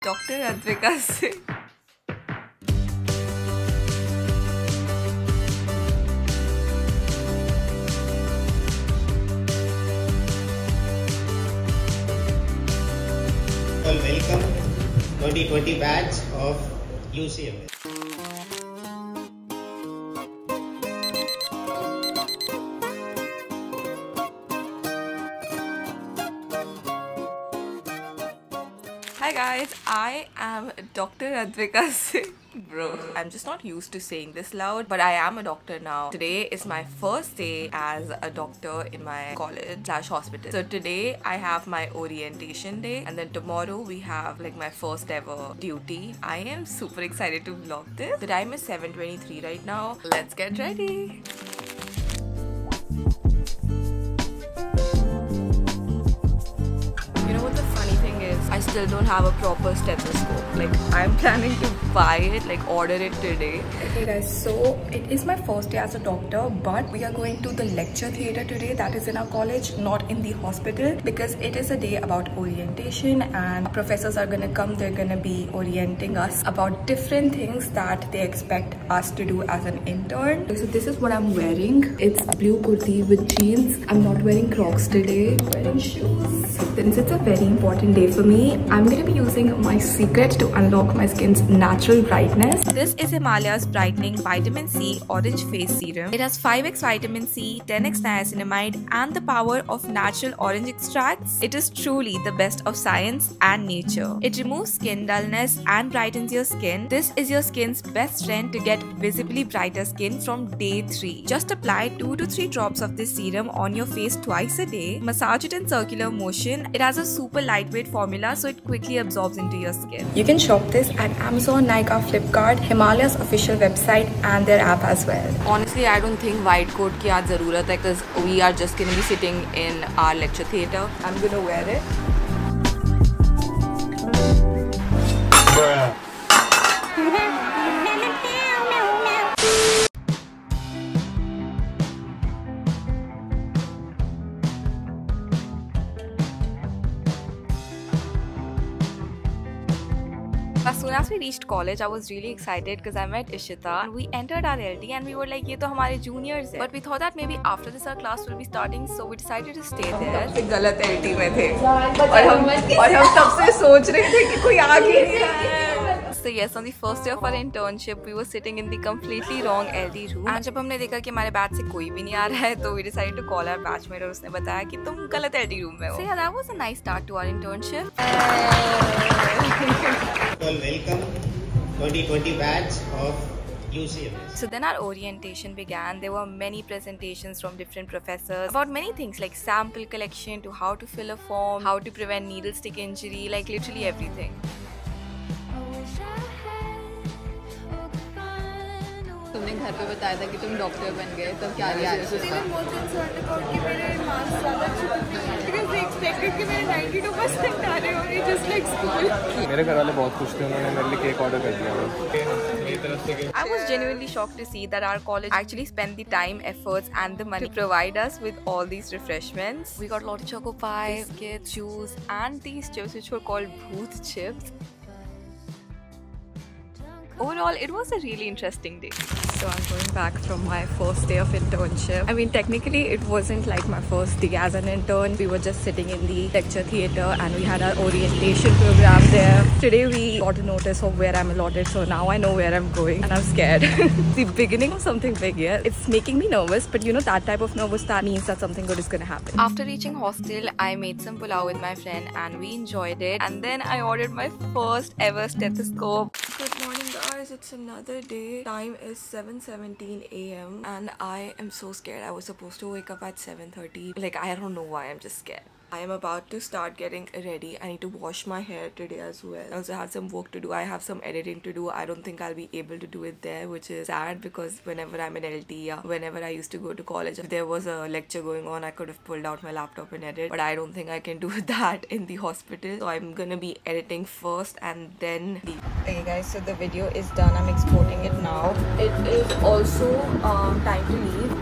Doctor Advika Singh. Welcome 2020 batch of UCMS. Hi guys, I am Dr. Advika Singh. Bro, I'm just not used to saying this loud, but I am a doctor now. Today is my first day as a doctor in my college/hospital. So today I have my orientation day, and then tomorrow we have like my first ever duty. I am super excited to vlog this. The time is 7:23 right now. Let's get ready. I still don't have a proper stethoscope. Like, I'm planning to buy it, like order it today. Okay guys, so it is my first day as a doctor, but we are going to the lecture theatre today that is in our college, not in the hospital, because it is a day about orientation and professors are gonna come. They're gonna be orienting us about different things that they expect us to do as an intern. So this is what I'm wearing. It's blue kurti with jeans. I'm not wearing Crocs today. I'm wearing shoes. Since it's a very important day for me, I'm going to be using my secret to unlock my skin's natural brightness. This is Himalayas Brightening Vitamin C Orange Face Serum. It has 5x vitamin C, 10x niacinamide and the power of natural orange extracts. It is truly the best of science and nature. It removes skin dullness and brightens your skin. This is your skin's best friend to get visibly brighter skin from day 3. Just apply 2 to 3 drops of this serum on your face twice a day. Massage it in circular motion. It has a super lightweight formula, so it quickly absorbs into your skin. You can shop this at Amazon, Nykaa, Flipkart, Himalayas official website and their app as well. Honestly, I don't think white coat ki aaj zarurat hai because we are just going to be sitting in our lecture theatre. I'm going to wear it. Bruh. As soon as we reached college, I was really excited because I met Ishita and we entered our LT and we were like, ये तो हमारे juniors हैं. But we thought that maybe after this our class will be starting, so we decided to stay there. हम गलत LT में थे और हम तब से सोच रहे थे कि कोई आ नहीं रहा है. So yes, on the first day of our internship, we were sitting in the completely wrong LD room. And जब हमने देखा कि हमारे बैच से कोई भी नहीं आ रहा है, तो we decided to call our batchmate और उसने बताया कि तुम गलत LD room में हो. So yeah, that was a nice start to our internship. Welcome 2020 batch of UCMS. So then our orientation began. There were many presentations from different professors about many things like sample collection to how to fill a form, how to prevent needle stick injury, like literally everything. तुमने घर पे बताया था कि तुम doctor बन गए, तब क्या रिएक्शन था? मेरे घर वाले बहुत खुश थे, उन्होंने मेरे लिए केक ऑर्डर कर दिया. I was genuinely shocked to see that our college actually spent the time, efforts and the money to provide us with all these refreshments. We got a lot of choco pie, biscuits, juice and these chips which were called Bhoot chips. Overall, it was a really interesting day. So I'm going back from my first day of internship. I mean, technically it wasn't like my first day as an intern. We were just sitting in the lecture theatre and we had our orientation program there. Today we got a notice of where I'm allotted, so now I know where I'm going and I'm scared. The beginning of something big, yeah. It's making me nervous, but you know, that type of nervous that means that something good is gonna happen. After reaching hostel, I made some pulao with my friend and we enjoyed it. And then I ordered my first ever stethoscope. Good morning guys, it's another day. Time is 7:17 AM and I am so scared. I was supposed to wake up at 7:30. Like, I don't know why, I'm just scared. I am about to start getting ready. I need to wash my hair today as well. I also have some work to do. I have some editing to do. I don't think I'll be able to do it there, which is sad because whenever I'm in LT, whenever I used to go to college, if there was a lecture going on, I could have pulled out my laptop and edit. But I don't think I can do that in the hospital. So I'm gonna be editing first and then leave. Okay guys, so the video is done. I'm exporting it now. It is also time to leave.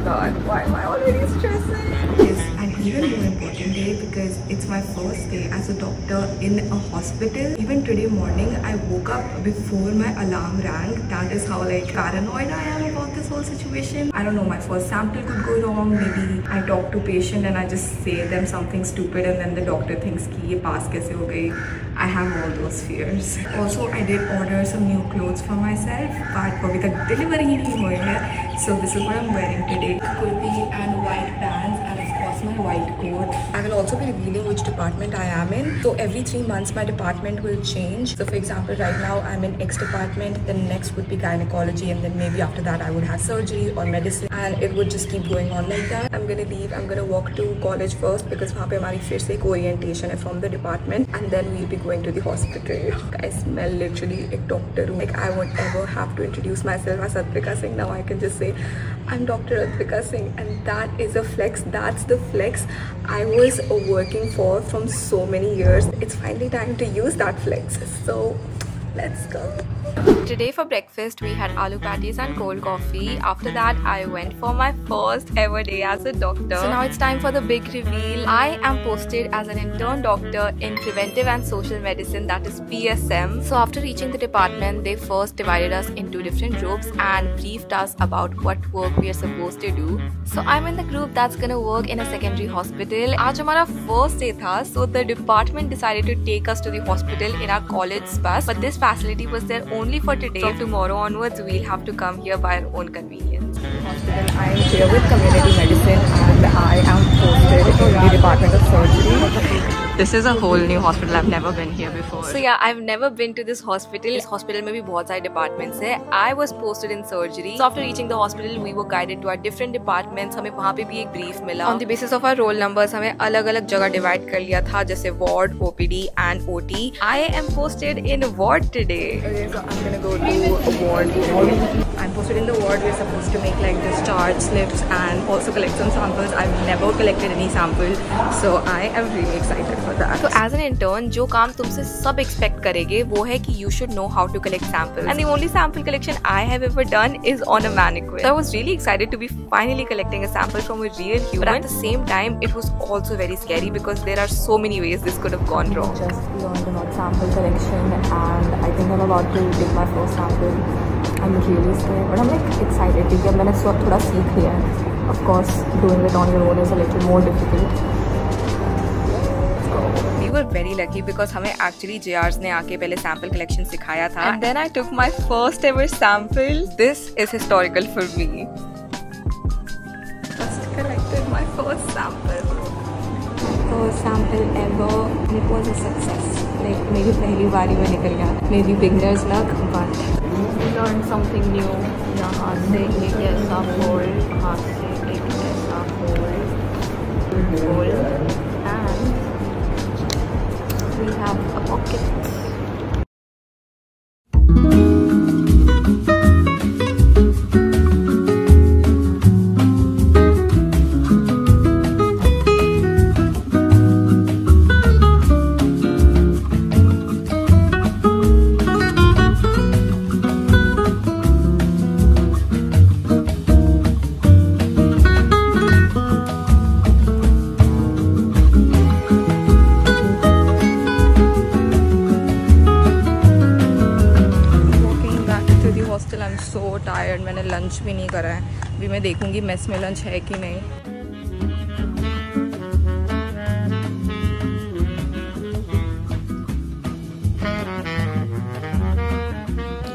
God, why am I already stressing? Yes, I need even more important day because it's my first day as a doctor in a hospital. Even today morning, I woke up before my alarm rang. That is how like paranoid I am about this whole situation. I don't know, my first sample could go wrong. Maybe I talk to patient and I just say them something stupid and then the doctor thinks ki ye pass kaise ho gayi. I have all those fears. Also, I did order some new clothes for myself, but abhi tak delivery hi nahi hui hai. So this is what I'm wearing today. Kurti and white pants and of course my white coat. I will also be revealing which department I am in. So every 3 months my department will change. So for example, right now I'm in X department, then next would be gynecology, and then maybe after that I would have surgery or medicine, and it would just keep going on like that. I'm gonna leave. I'm gonna walk to college first because वहाँ पे हमारी फिर से एक orientation है from the department, and then we'll be going to the hospital. I smell literally a doctor room. Like I won't ever have to introduce myself as Advika Singh. Now I can just say I'm Dr. Advika Singh, and that is a flex. That's the flex I was working for from so many years. It's finally time to use that flex. So let's go. Today for breakfast we had aloo patties and cold coffee. After that I went for my first ever day as a doctor. So now it's time for the big reveal. I am posted as an intern doctor in preventive and social medicine, that is PSM. So after reaching the department, they first divided us into different groups and briefed us about what work we are supposed to do. So I'm in the group that's gonna work in a secondary hospital. आज हमारा first day था, so the department decided to take us to the hospital in our college bus, but this facility was there only for today. From tomorrow onwards, we'll have to come here by our own convenience. Hospital, I am here with community medicine and I am posted in the department of surgery. This is a whole new hospital. I've never been here before. So yeah, I've never been to this hospital. इस hospital में भी बहुत सारे departments हैं. I was posted in surgery. So after reaching the hospital, we were guided to our different departments. हमें वहाँ पे भी एक brief मिला. On the basis of our roll numbers, हमें अलग-अलग जगह divide कर लिया था, जैसे ward, OPD and OT. I am posted in ward today. Okay, so I'm gonna go to ward. I'm posted in the ward. We're supposed to make like discharge slips and also collect some samples. I've never collected any sample, so I am really excited for that. So as an intern, जो काम तुमसे सब expect करेंगे वो है कि you should know how to collect samples. And the only sample collection I have ever done is on a mannequin. So I was really excited to be finally collecting a sample from a real human. But at the same time, it was also very scary because there are so many ways this could have gone wrong. Just learned about sample collection, and I think I'm about to take my first sample. I'm really scared, but I'm like excited because मैंने थोड़ा सीख लिया है. Of course, doing it on your own is a little more difficult. We were very lucky because हमें actually JRs ने आके पहले sample collection सिखाया था. And then I took my first ever sample. This is historical for me. Just collected my first sample. First sample ever, and it was a success. Like मेरी पहली बारी में निकल गया. Maybe beginner's luck, but we learned something new. यहाँ से एक ऐसा fold, यहाँ से एक ऐसा fold, and we have a pocket. I'm so tired. मैंने लंच भी नहीं करा है. अभी मैं देखूंगी मेस में लंच है कि नहीं.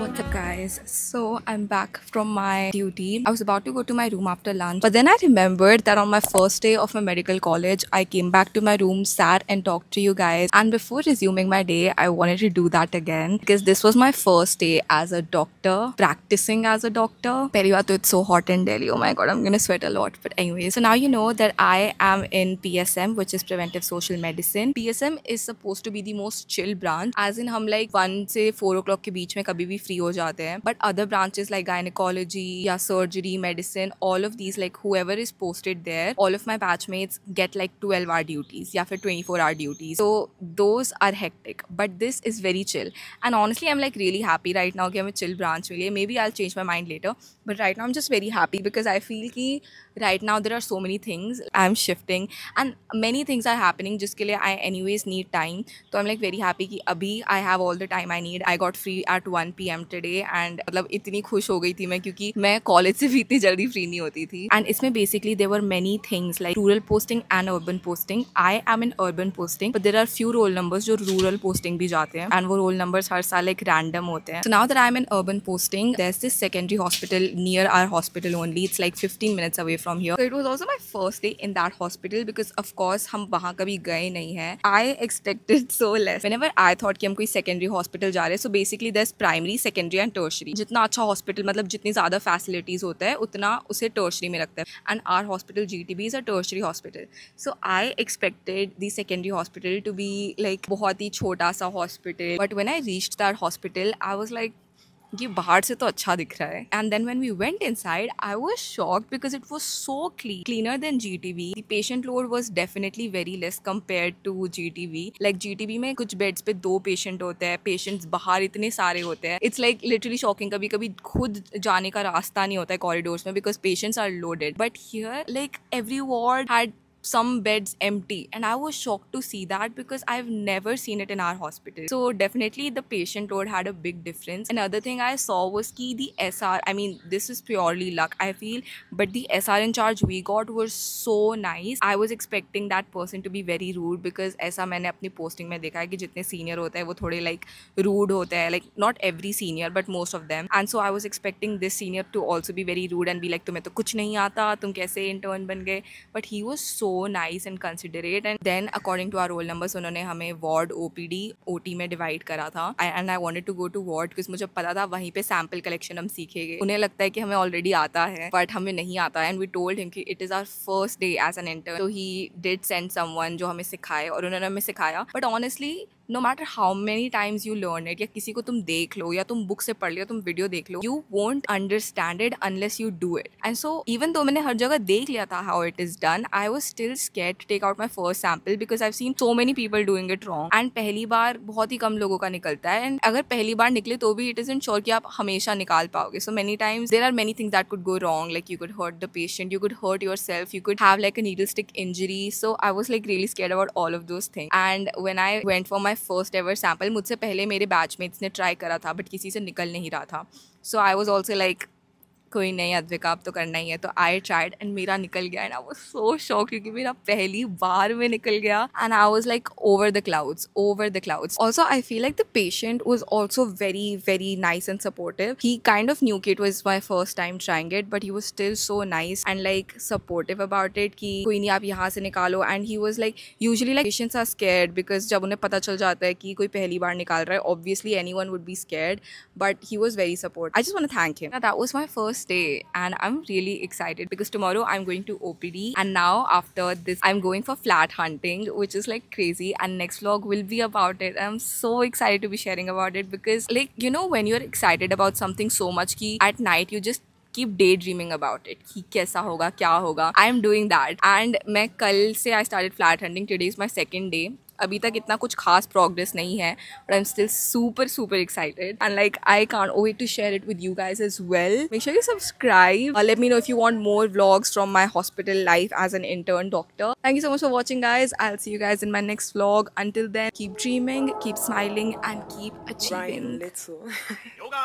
What's up guys? So I'm back from my duty. I was about to go to my room after lunch, but then I remembered that on my first day of my medical college, I came back to my room, sat and talked to you guys. And before resuming my day, I wanted to do that again because this was my first day as a doctor, practicing as a doctor. Pehli baat to it's so hot in Delhi. Oh my god, I'm gonna sweat a lot. But anyway, so now you know that I am in PSM, which is Preventive Social Medicine. PSM is supposed to be the most chill branch, as in हम like 1 से 4 o'clock के बीच में कभी भी free हो जाते हैं. But other branches like gynecology या surgery, medicine, all of these, like whoever is posted there, all of my batchmates get like 12-hour duties या फिर 24-hour duties. So those are hectic. But this is very chill. And honestly, I'm like really happy right now कि हमें chill branch मिली है. Maybe I'll change my mind later. But right now I'm just very happy because I feel कि right now there are so many things I'm shifting and many things are happening जिसके लिए I anyways need time. तो I'm like very happy कि अभी I have all the time I need. I got free at 1 PM today and मतलब इतनी खुश हो गई थी मैं क्योंकि मैं कॉलेज से भी इतनी जल्दी फ्री नहीं होती थी. And इसमें basically there were many things like rural posting and urban posting. I am in urban posting but there are few roll numbers जो rural posting भी जाते हैं and वो roll numbers हर साल like random होते हैं. So now that I'm in urban posting, there's this secondary hospital near our hospital only. It's like 15 minutes away from here. So it was also my first day in that hospital because of course हम वहाँ कभी गए नहीं हैं. I expected so less. Whenever I thought कि हम कोई secondary hospital जा रहे हैं, so basically there's primary, secondary and tertiary. जितना अच्छा hospital मतलब जितनी ज़्यादा facilities होता है उतना उसे tertiary में रखता है. And our hospital GTB is a tertiary hospital. So I expected the secondary hospital to be like बहुत ही छोटा सा hospital. But when I reached that hospital, I was like ये बाहर से तो अच्छा दिख रहा है. And then when we went inside, I was shocked because it was so clean, cleaner than GTV. The patient load was definitely very less compared to GTV. Like GTV में कुछ बेड्स पे 2 पेशेंट होते हैं, patients बाहर इतने सारे होते हैं. It's like literally shocking. कभी कभी खुद जाने का रास्ता नहीं होता है कॉरिडोर्स में because patients are loaded. But here like every ward had some beds empty and I was shocked to see that because I've never seen it in our hospital. So definitely the patient load had a big difference. Another thing I saw was ki the SR, I mean this is purely luck I feel, but the SR in charge we got was so nice. I was expecting that person to be very rude because ऐसा मैंने अपनी posting में देखा है कि जितने senior होते हैं वो थोड़े like rude होते हैं, like not every senior but most of them. And so I was expecting this senior to also be very rude and be like तुम्हें तो कुछ नहीं आता, तुम कैसे intern बन गए. But he was so nice and considerate. And then according to our roll numbers उन्होंने हमें ward OPD OT में divide करा था. And I wanted to go to ward because मुझे पता था वहीं पे sample collection हम सीखेंगे. उन्हें लगता है कि हमें already आता है but हमें नहीं आता है. And we told him कि it is our first day as an intern. So he did send someone जो हमें सिखाए और उन्होंने हमें सिखाया. But honestly no matter how many times you learn it, या किसी को तुम देख लो या तुम बुक से पढ़ लो, तुम वीडियो देख लो, you won't understand it unless you do it. And so even though मैंने हर जगह देख लिया था how it is done, I was still scared to take out my first sample because I've seen so many people doing it wrong. And पहली बार बहुत ही कम लोगों का निकलता है and अगर पहली बार निकले तो भी it isn't sure कि आप हमेशा निकाल पाओगे. So many times there are many things that could go wrong, like you could hurt the patient, you could hurt yourself, you could have like a needle stick injury. So I was like really scared about all of those things. And when I went for my first ever sample, मुझसे पहले मेरे batchmates ने try करा था but किसी से निकल नहीं रहा था. सो आई वॉज ऑल्सो लाइक कोई नहीं अद्विका अब तो करना ही है. तो आई ट्राइड एंड मेरा निकल गया and I was so shock क्योंकि मेरा पहली बार में निकल गया and I was like over the clouds. Also I feel like the patient was also very nice and supportive. He kind of knew कि it was my first time trying it but he was still so nice and like supportive about it कि कोई नहीं आप यहाँ से निकालो. And he was like usually like patients are scared because जब उन्हें पता चल जाता है कि कोई पहली बार निकाल रहा है obviously anyone would be scared but he was very supportive. I just want to thank him. That was my first day and I'm really excited because tomorrow I'm going to OPD and now after this I'm going for flat hunting which is like crazy and next vlog will be about it. I'm so excited to be sharing about it because like you know when you're excited about something so much ki at night you just keep daydreaming about it कि कैसा होगा क्या होगा. I am doing that and मैं कल से I started flat hunting. Today is my second day. अभी तक इतना कुछ खास प्रोग्रेस नहीं है but I'm still super excited and like I can't wait to share it with you guys as well. Make sure you subscribe. Let me know if you want more vlogs from my hospital life as an intern doctor. Thank you so much for watching guys. I'll see you guys in my next vlog. Until then, keep dreaming, keep smiling and keep achieving. Right, little. Yoga.